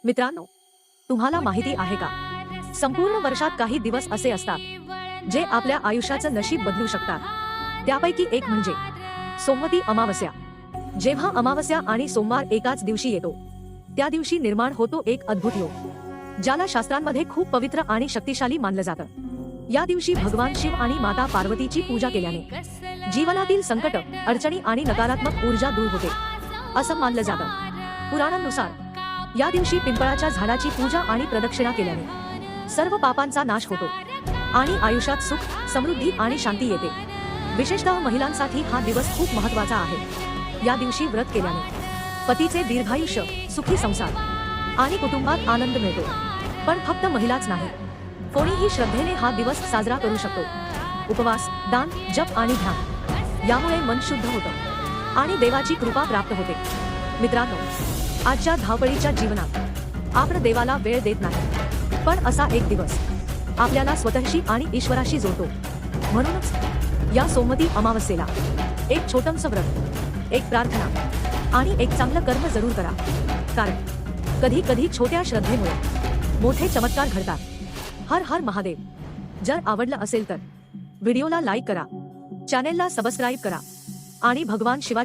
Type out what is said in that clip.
मित्रांनो, तुम्हाला माहिती आहे का, संपूर्ण वर्षात काही दिवस असे असतात जे आपल्या आयुष्याचं नशीब बदलू शकतात। त्यापैकी एक म्हणजे सोमवती अमावस्या। जेव्हा अमावस्या आणि सोमवार एकाच दिवशी येतो, त्या दिवशी निर्माण होतो एक अद्भुत योग, ज्याला शास्त्रांमध्ये खूप पवित्र आणि शक्तिशाली मानलं जातं। या दिवशी भगवान शिव आणि माता पार्वतीची पूजा केल्याने जीवनातील संकट, अडचणी आणि नकारात्मक ऊर्जा दूर होते, असं मानलं जातं। पुराणांनुसार या दिवशी पिंपळाच्या झाडाची पूजा आणि प्रदक्षिणा केल्याने सर्व पापांचा नाश होतो आणि आयुष्यात सुख, समृद्धी आणि शांती येते। विशेषतः महिलांसाठी हा दिवस खूप महत्त्वाचा आहे। या दिवशी व्रत केल्याने पतीचे दीर्घायुष्य, सुखी संसार आणि कुटुंबात आनंद मिळतो। पण फक्त महिलाच नाही, कोणीही श्रद्धेने हा दिवस साजरा करू शकतो। उपवास, दान, जप आणि ध्यान यामुळे मन शुद्ध होतं आणि देवाची कृपा प्राप्त होते। मित्रांनो, आजच्या धावपळीच्या जीवनात आपण देवाला वेळ देत नाही, पण असा एक दिवस आपल्याला स्वतःशी आणि ईश्वराशी जोडतो। म्हणूनच या सोमवती अमावस्येला एक छोटंसं व्रत, एक प्रार्थना आणि एक चांगलं कर्म जरूर करा, कारण कधी कधी छोट्या श्रद्धेमुळे मोठे चमत्कार घडतात। हर हर महादेव। जर आवडलं असेल तर व्हिडिओला लाईक करा, चॅनेलला सबस्क्राईब करा आणि भगवान शिवाची